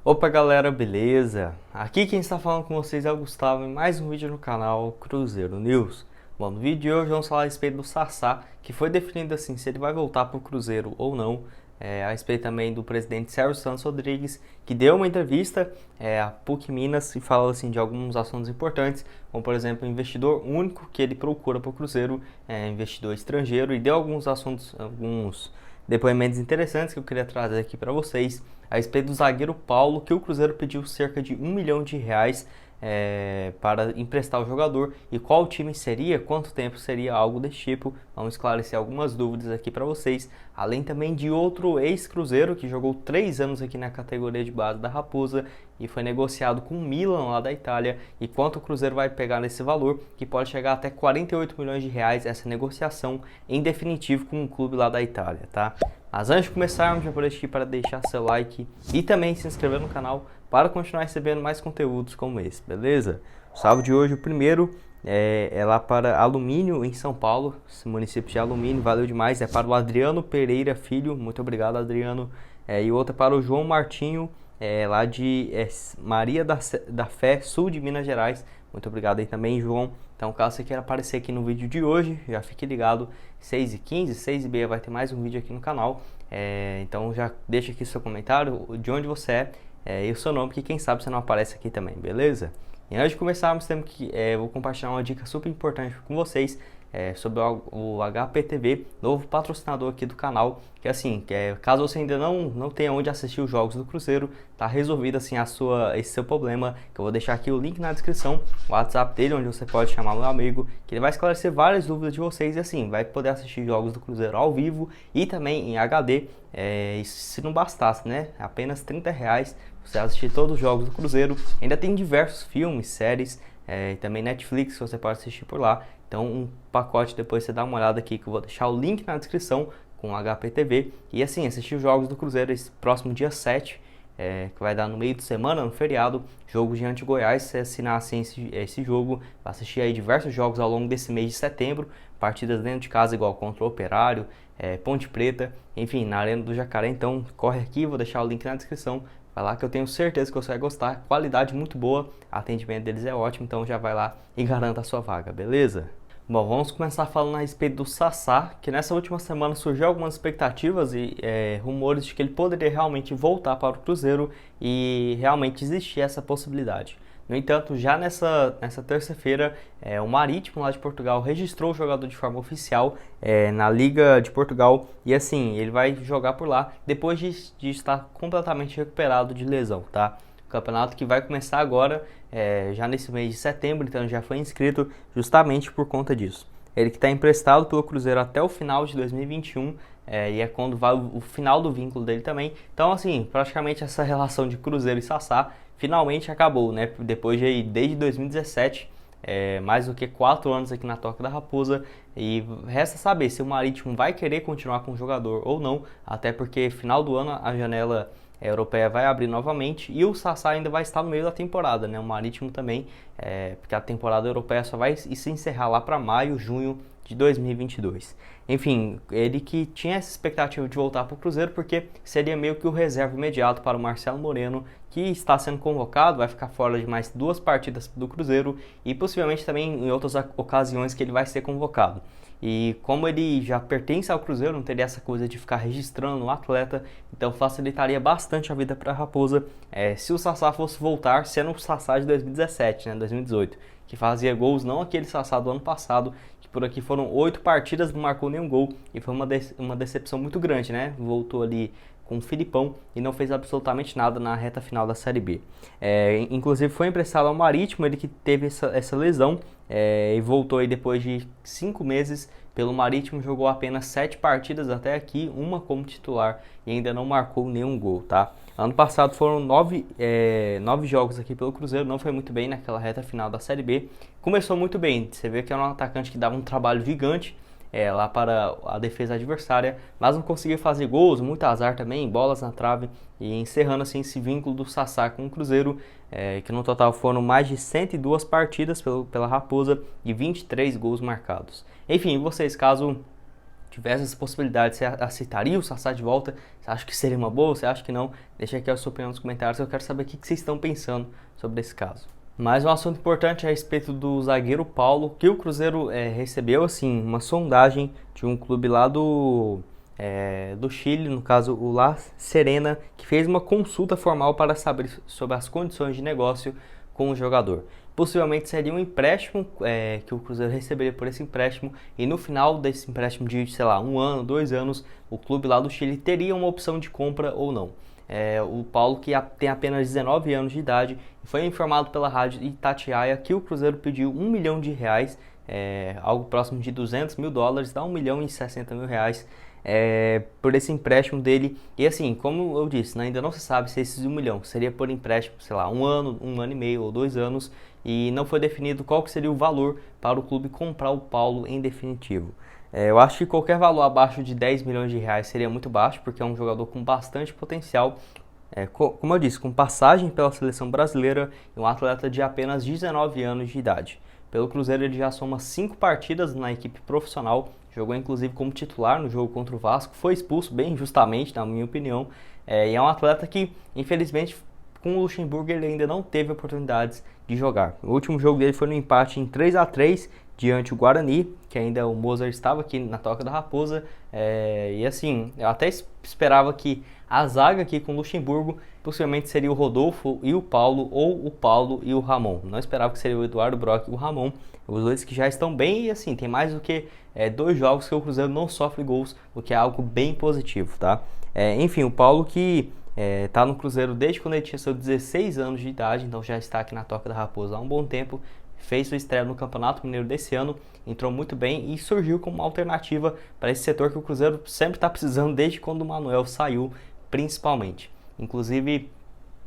Opa galera, beleza? Aqui quem está falando com vocês é o Gustavo em mais um vídeo no canal Cruzeiro News. Bom, no vídeo de hoje vamos falar a respeito do Sassá, que foi definido assim se ele vai voltar para o Cruzeiro ou não. A respeito também do presidente Sérgio Santos Rodrigues, que deu uma entrevista à PUC Minas e falou assim, de alguns assuntos importantes, como por exemplo o investidor único que ele procura para o Cruzeiro, investidor estrangeiro, e deu alguns assuntos, alguns depoimentos interessantes que eu queria trazer aqui para vocês a respeito do zagueiro Paulo, que o Cruzeiro pediu cerca de R$ 1 milhão para emprestar o jogador, e qual time seria, quanto tempo seria, algo desse tipo. Vamos esclarecer algumas dúvidas aqui para vocês, além também de outro ex-Cruzeiro que jogou 3 anos aqui na categoria de base da Raposa e foi negociado com o Milan lá da Itália, e quanto o Cruzeiro vai pegar nesse valor, que pode chegar até R$ 48 milhões essa negociação em definitivo com um clube lá da Itália, tá? Mas antes de começarmos, já aproveito aqui para deixar seu like e também se inscrever no canal para continuar recebendo mais conteúdos como esse, beleza? O salve de hoje, o primeiro é lá para Alumínio, em São Paulo, esse município de Alumínio, valeu demais. É para o Adriano Pereira Filho, muito obrigado, Adriano. E outra para o João Martinho, lá de Maria da Fé, sul de Minas Gerais. Muito obrigado aí também, João. Então, caso você queira aparecer aqui no vídeo de hoje, já fique ligado, 6h15, 6h30 vai ter mais um vídeo aqui no canal. Então já deixa aqui seu comentário, de onde você e o seu nome, que quem sabe você não aparece aqui também, beleza? E antes de começarmos, vou compartilhar uma dica super importante com vocês, sobre o HPTV, novo patrocinador aqui do canal, que assim, caso você ainda não tenha onde assistir os jogos do Cruzeiro, tá resolvido assim esse seu problema, que eu vou deixar aqui o link na descrição, o WhatsApp dele, onde você pode chamar meu amigo, que ele vai esclarecer várias dúvidas de vocês, e assim, vai poder assistir jogos do Cruzeiro ao vivo e também em HD, e se não bastasse, né, apenas R$ 30, você assistir todos os jogos do Cruzeiro. Ainda tem diversos filmes, séries, e também Netflix que você pode assistir por lá. Então um pacote, depois você dá uma olhada aqui, que eu vou deixar o link na descrição com o HPTV. E assim, assistir os jogos do Cruzeiro esse próximo dia 7, que vai dar no meio de semana, no feriado, jogo diante de Goiás. Se assinar assim esse jogo, vai assistir aí diversos jogos ao longo desse mês de setembro, partidas dentro de casa igual contra o Operário, Ponte Preta, enfim, na Arena do Jacaré. Então corre aqui, vou deixar o link na descrição. Vai lá que eu tenho certeza que você vai gostar, qualidade muito boa, atendimento deles é ótimo, então já vai lá e garanta a sua vaga, beleza? Bom, vamos começar falando a respeito do Sassá, que nessa última semana surgiu algumas expectativas e rumores de que ele poderia realmente voltar para o Cruzeiro, e realmente existia essa possibilidade. No entanto, já nessa terça-feira, o Marítimo lá de Portugal registrou o jogador de forma oficial na Liga de Portugal, e assim, ele vai jogar por lá depois de estar completamente recuperado de lesão, tá? O campeonato que vai começar agora, já nesse mês de setembro, então já foi inscrito justamente por conta disso. Ele que está emprestado pelo Cruzeiro até o final de 2021, e é quando vai o final do vínculo dele também. Então, assim, praticamente essa relação de Cruzeiro e Sassá finalmente acabou, né? Depois desde 2017, mais do que 4 anos aqui na Toca da Raposa, e resta saber se o Marítimo vai querer continuar com o jogador ou não, até porque final do ano a janela europeia vai abrir novamente e o Sassá ainda vai estar no meio da temporada, né? O Marítimo também, porque a temporada europeia só vai se encerrar lá para maio, junho de 2022. Enfim, ele que tinha essa expectativa de voltar para o Cruzeiro, porque seria meio que o reserva imediato para o Marcelo Moreno, que está sendo convocado, vai ficar fora de mais 2 partidas do Cruzeiro e possivelmente também em outras ocasiões que ele vai ser convocado. E como ele já pertence ao Cruzeiro, não teria essa coisa de ficar registrando o atleta, então facilitaria bastante a vida para a Raposa, se o Sassá fosse voltar sendo o Sassá de 2017, né, 2018, que fazia gols, não aquele Sassá do ano passado, que por aqui foram 8 partidas, não marcou nenhum gol, e foi uma decepção muito grande, né? Voltou ali com o Filipão e não fez absolutamente nada na reta final da Série B. Inclusive foi emprestado ao Marítimo, ele que teve essa lesão, e voltou aí depois de 5 meses pelo Marítimo, jogou apenas 7 partidas até aqui, uma como titular, e ainda não marcou nenhum gol, tá? Ano passado foram 9 jogos aqui pelo Cruzeiro, não foi muito bem naquela reta final da Série B. Começou muito bem, você vê que era um atacante que dava um trabalho gigante lá para a defesa adversária, mas não conseguia fazer gols, muito azar também, bolas na trave, e encerrando assim esse vínculo do Sassá com o Cruzeiro, que no total foram mais de 102 partidas pela Raposa e 23 gols marcados. Enfim, vocês, caso tivesse essa possibilidade, você aceitaria o Sassá de volta? Você acha que seria uma boa? Você acha que não? Deixa aqui a sua opinião nos comentários, eu quero saber o que vocês estão pensando sobre esse caso. Mais um assunto importante a respeito do zagueiro Paulo, que o Cruzeiro recebeu assim uma sondagem de um clube lá do Chile, no caso o La Serena, que fez uma consulta formal para saber sobre as condições de negócio com o jogador. Possivelmente seria um empréstimo que o Cruzeiro receberia por esse empréstimo, e no final desse empréstimo de, sei lá, 1 ano, 2 anos, o clube lá do Chile teria uma opção de compra ou não. O Paulo, que tem apenas 19 anos de idade, foi informado pela rádio Itatiaia que o Cruzeiro pediu R$1 milhão, algo próximo de $200 mil, dá R$1.060 mil por esse empréstimo dele. E assim, como eu disse, né, ainda não se sabe se esses 1 milhão seria por empréstimo, sei lá, 1 ano, 1 ano e meio ou 2 anos, e não foi definido qual que seria o valor para o clube comprar o Paulo em definitivo. Eu acho que qualquer valor abaixo de R$10 milhões seria muito baixo, porque é um jogador com bastante potencial, como eu disse, com passagem pela seleção brasileira, e um atleta de apenas 19 anos de idade. Pelo Cruzeiro ele já soma 5 partidas na equipe profissional, jogou inclusive como titular no jogo contra o Vasco, foi expulso bem injustamente, na minha opinião, e é um atleta que, infelizmente, com o Luxemburgo ele ainda não teve oportunidades de jogar. O último jogo dele foi no empate em 3-3 diante do Guarani, que ainda o Mozart estava aqui na Toca da Raposa, e assim, eu até esperava que a zaga aqui com o Luxemburgo possivelmente seria o Rodolfo e o Paulo, ou o Paulo e o Ramon. Não esperava que seria o Eduardo Brock e o Ramon, os dois que já estão bem, e assim, tem mais do que 2 jogos que o Cruzeiro não sofre gols, o que é algo bem positivo, tá? Enfim, o Paulo que tá no Cruzeiro desde quando ele tinha seus 16 anos de idade, então já está aqui na Toca da Raposa há um bom tempo, fez sua estreia no Campeonato Mineiro desse ano, entrou muito bem e surgiu como uma alternativa para esse setor que o Cruzeiro sempre está precisando desde quando o Manuel saiu, principalmente. Inclusive,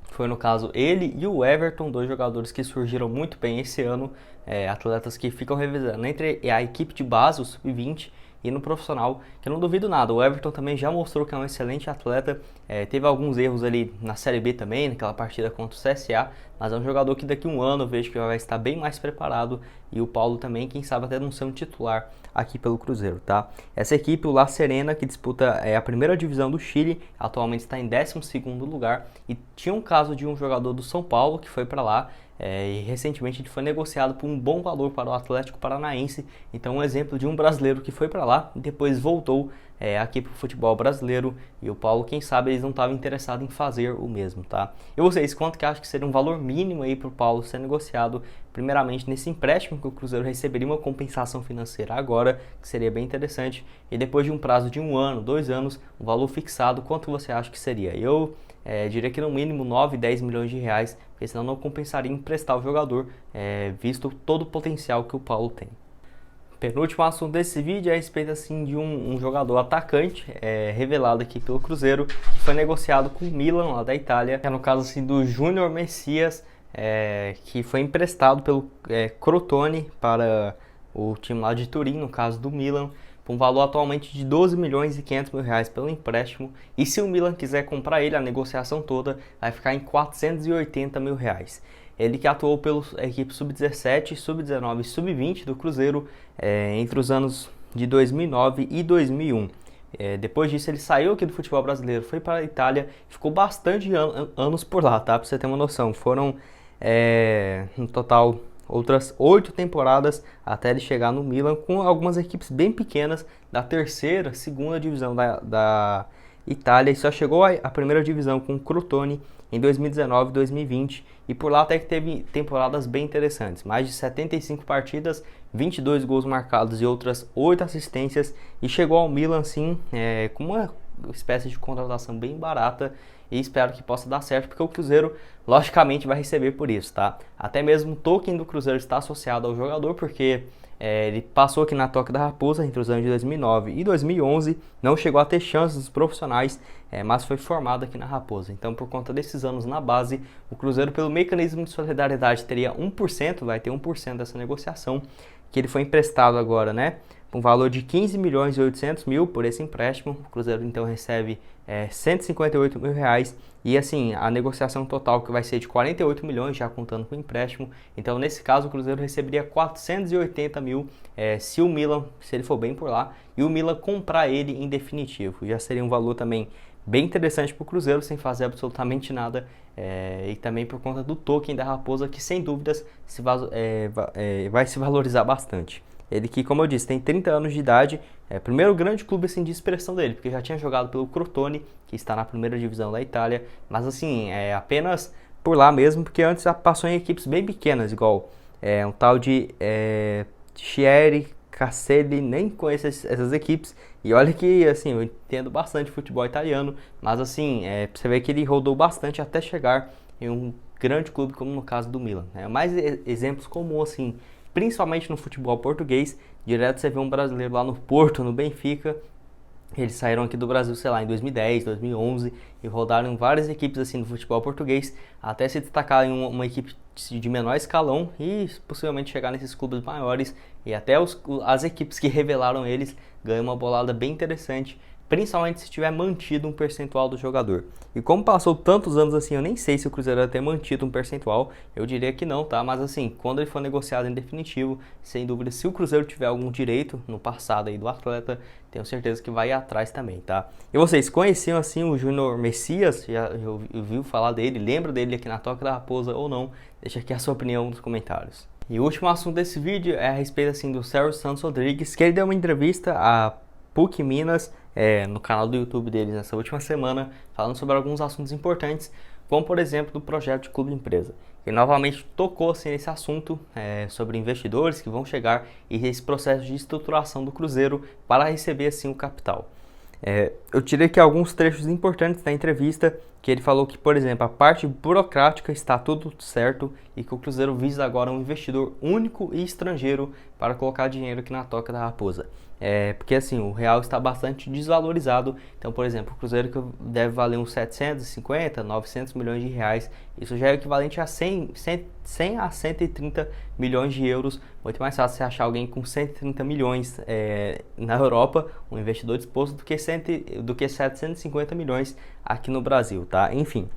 foi no caso ele e o Everton, 2 jogadores que surgiram muito bem esse ano, atletas que ficam revezando entre a equipe de base, o Sub-20, e no profissional, que eu não duvido nada. O Everton também já mostrou que é um excelente atleta, teve alguns erros ali na Série B também, naquela partida contra o CSA, mas é um jogador que daqui a 1 ano eu vejo que vai estar bem mais preparado, e o Paulo também, quem sabe até não ser um titular aqui pelo Cruzeiro, tá? Essa equipe, o La Serena, que disputa a primeira divisão do Chile, atualmente está em 12º lugar, e tinha um caso de um jogador do São Paulo que foi para lá, e recentemente ele foi negociado por um bom valor para o Atlético Paranaense. Então, um exemplo de um brasileiro que foi para lá e depois voltou aqui para o futebol brasileiro, e o Paulo, quem sabe, eles não estavam interessados em fazer o mesmo, tá? E vocês, quanto que acham que seria um valor mínimo aí para o Paulo ser negociado, primeiramente nesse empréstimo que o Cruzeiro receberia uma compensação financeira agora, que seria bem interessante, e depois de um prazo de 1 ano, 2 anos, um valor fixado, quanto você acha que seria? Eu diria que no mínimo 9, 10 milhões de reais, porque senão não compensaria emprestar o jogador, visto todo o potencial que o Paulo tem. Penúltimo assunto desse vídeo é a respeito assim, de um jogador atacante revelado aqui pelo Cruzeiro, que foi negociado com o Milan, lá da Itália, que é no caso assim, do Júnior Messias, que foi emprestado pelo Crotone para o time lá de Turim, no caso do Milan, com um valor atualmente de 12 milhões e 500 mil reais pelo empréstimo, e se o Milan quiser comprar ele, a negociação toda vai ficar em 480 mil reais. Ele que atuou pela equipe Sub-17, Sub-19 e Sub-20 do Cruzeiro entre os anos de 2009 e 2001. Depois disso ele saiu aqui do futebol brasileiro, foi para a Itália, ficou bastante anos por lá, tá? Para você ter uma noção, foram no total outras 8 temporadas até ele chegar no Milan, com algumas equipes bem pequenas da terceira, segunda divisão da Itália, e só chegou à primeira divisão com o Crotone em 2019 e 2020, e por lá até que teve temporadas bem interessantes, mais de 75 partidas, 22 gols marcados e outras 8 assistências, e chegou ao Milan sim, com uma espécie de contratação bem barata, e espero que possa dar certo, porque o Cruzeiro logicamente vai receber por isso, tá? Até mesmo o token do Cruzeiro está associado ao jogador, porque ele passou aqui na Toca da Raposa entre os anos de 2009 e 2011, não chegou a ter chances profissionais, mas foi formado aqui na Raposa. Então, por conta desses anos na base, o Cruzeiro, pelo mecanismo de solidariedade, teria 1%, vai ter 1% dessa negociação, que ele foi emprestado agora, né, um valor de 15 milhões e 800 mil por esse empréstimo. O Cruzeiro então recebe 158 mil reais e assim a negociação total que vai ser de 48 milhões já contando com o empréstimo. Então nesse caso o Cruzeiro receberia 480 mil se o Milan, se ele for bem por lá, e o Milan comprar ele em definitivo. Já seria um valor também bem interessante para o Cruzeiro sem fazer absolutamente nada e também por conta do token da Raposa que sem dúvidas vai se valorizar bastante. Ele que, como eu disse, tem 30 anos de idade, primeiro grande clube assim, de expressão dele, porque já tinha jogado pelo Crotone, que está na primeira divisão da Itália, mas assim, apenas por lá mesmo, porque antes passou em equipes bem pequenas, igual um tal de Chieri, Caselli, nem conheço essas equipes, e olha que assim, eu entendo bastante futebol italiano, mas assim, você vê que ele rodou bastante até chegar em um grande clube como no caso do Milan. Mais exemplos comuns assim, principalmente no futebol português, direto você vê um brasileiro lá no Porto, no Benfica, eles saíram aqui do Brasil, sei lá, em 2010, 2011 e rodaram em várias equipes assim no futebol português, até se destacar em uma equipe de menor escalão e possivelmente chegar nesses clubes maiores e até as equipes que revelaram eles ganham uma bolada bem interessante, principalmente se tiver mantido um percentual do jogador. E como passou tantos anos assim, eu nem sei se o Cruzeiro vai ter mantido um percentual, eu diria que não, tá? Mas assim, quando ele for negociado em definitivo, sem dúvida, se o Cruzeiro tiver algum direito no passado aí do atleta, tenho certeza que vai ir atrás também, tá? E vocês conheciam assim o Júnior Messias? Já ouviu falar dele? Lembra dele aqui na Toca da Raposa ou não? Deixa aqui a sua opinião nos comentários. E o último assunto desse vídeo é a respeito assim do Sérgio Santos Rodrigues, que ele deu uma entrevista a PUC Minas, no canal do YouTube deles nessa última semana, falando sobre alguns assuntos importantes, como por exemplo do projeto de clube empresa. Ele novamente tocou assim, nesse assunto sobre investidores que vão chegar e esse processo de estruturação do Cruzeiro para receber assim o capital. Eu tirei aqui alguns trechos importantes da entrevista, que ele falou que, por exemplo, a parte burocrática está tudo certo e que o Cruzeiro visa agora um investidor único e estrangeiro para colocar dinheiro aqui na Toca da Raposa. Porque assim, o real está bastante desvalorizado, então, por exemplo, o Cruzeiro que deve valer uns 750, 900 milhões de reais, isso já é equivalente a 100 a 130 milhões de euros, muito mais fácil você achar alguém com 130 milhões na Europa, um investidor disposto, do que 750 milhões aqui no Brasil, tá? Enfim,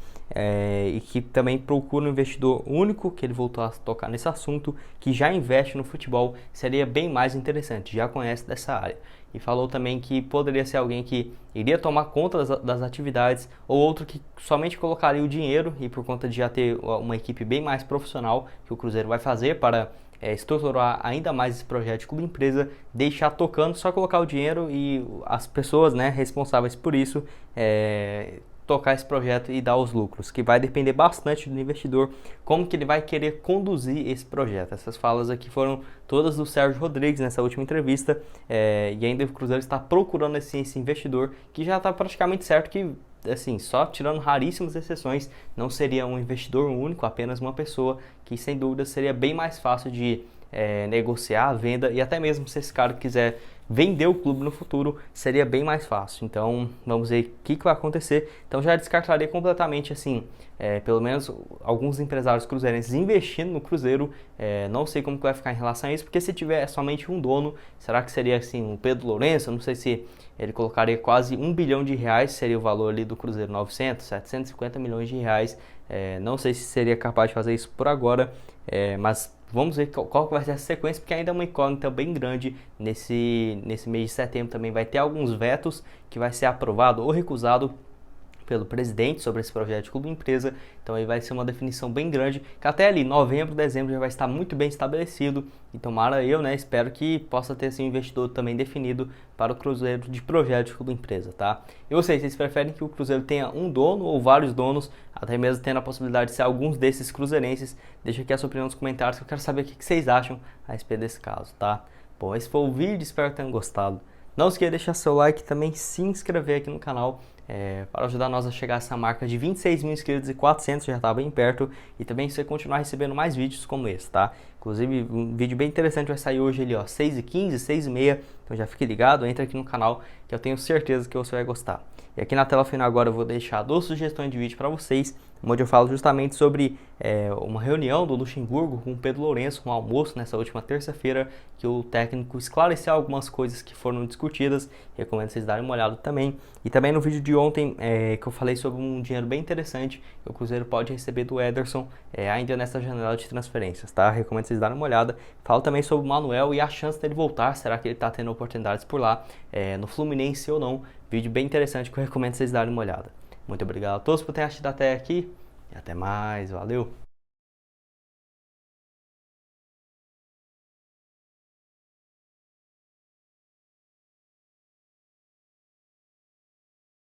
e que também procura um investidor único, que ele voltou a tocar nesse assunto, que já investe no futebol, seria bem mais interessante, já conhece dessa área. E falou também que poderia ser alguém que iria tomar conta das atividades ou outro que somente colocaria o dinheiro e por conta de já ter uma equipe bem mais profissional que o Cruzeiro vai fazer para estruturar ainda mais esse projeto de clube empresa, deixar tocando, só colocar o dinheiro e as pessoas responsáveis por isso tocar esse projeto e dar os lucros, que vai depender bastante do investidor, como que ele vai querer conduzir esse projeto. Essas falas aqui foram todas do Sérgio Rodrigues nessa última entrevista, e ainda o Cruzeiro está procurando esse investidor, que já está praticamente certo que, assim, só tirando raríssimas exceções, não seria um investidor único, apenas uma pessoa, que sem dúvida seria bem mais fácil de negociar a venda, e até mesmo se esse cara quiser vender o clube no futuro, seria bem mais fácil. Então vamos ver o que vai acontecer. Então já descartaria completamente assim, pelo menos alguns empresários cruzeirenses investindo no Cruzeiro. Não sei como que vai ficar em relação a isso, porque se tiver somente um dono, será que seria assim o Pedro Lourenço? Eu não sei se ele colocaria quase 1 bilhão de reais, seria o valor ali do Cruzeiro, 900, 750 milhões de reais. Não sei se seria capaz de fazer isso por agora, mas vamos ver qual vai ser a sequência, porque ainda é uma incógnita bem grande. Nesse mês de setembro também vai ter alguns vetos que vai ser aprovado ou recusado pelo presidente sobre esse projeto de clube empresa, então aí vai ser uma definição bem grande, que até ali novembro, dezembro já vai estar muito bem estabelecido, e tomara espero que possa ter esse investidor também definido para o Cruzeiro de projeto de clube empresa, tá? E vocês preferem que o Cruzeiro tenha um dono ou vários donos, até mesmo tendo a possibilidade de ser alguns desses cruzeirenses? Deixa aqui a sua opinião nos comentários, que eu quero saber o que vocês acham a respeito desse caso, tá? Bom, esse foi o vídeo, espero que tenham gostado. Não esqueça de deixar seu like e também se inscrever aqui no canal, para ajudar nós a chegar a essa marca de 26 mil inscritos e 400, já está bem perto, e também você continuar recebendo mais vídeos como esse, tá? Inclusive um vídeo bem interessante vai sair hoje ali, ó, 6h15, 6h30, então já fique ligado, entra aqui no canal que eu tenho certeza que você vai gostar. E aqui na tela final agora eu vou deixar 2 sugestões de vídeo para vocês, onde eu falo justamente sobre uma reunião do Luxemburgo com o Pedro Lourenço, um almoço nessa última terça-feira, que o técnico esclareceu algumas coisas que foram discutidas. Recomendo vocês darem uma olhada também. E também no vídeo de ontem, que eu falei sobre um dinheiro bem interessante que o Cruzeiro pode receber do Ederson ainda nessa janela de transferências, tá? Recomendo vocês darem uma olhada. Falo também sobre o Manuel e a chance dele voltar. Será que ele está tendo oportunidades por lá, no Fluminense ou não? Vídeo bem interessante que eu recomendo vocês darem uma olhada. Muito obrigado a todos por terem assistido até aqui e até mais. Valeu!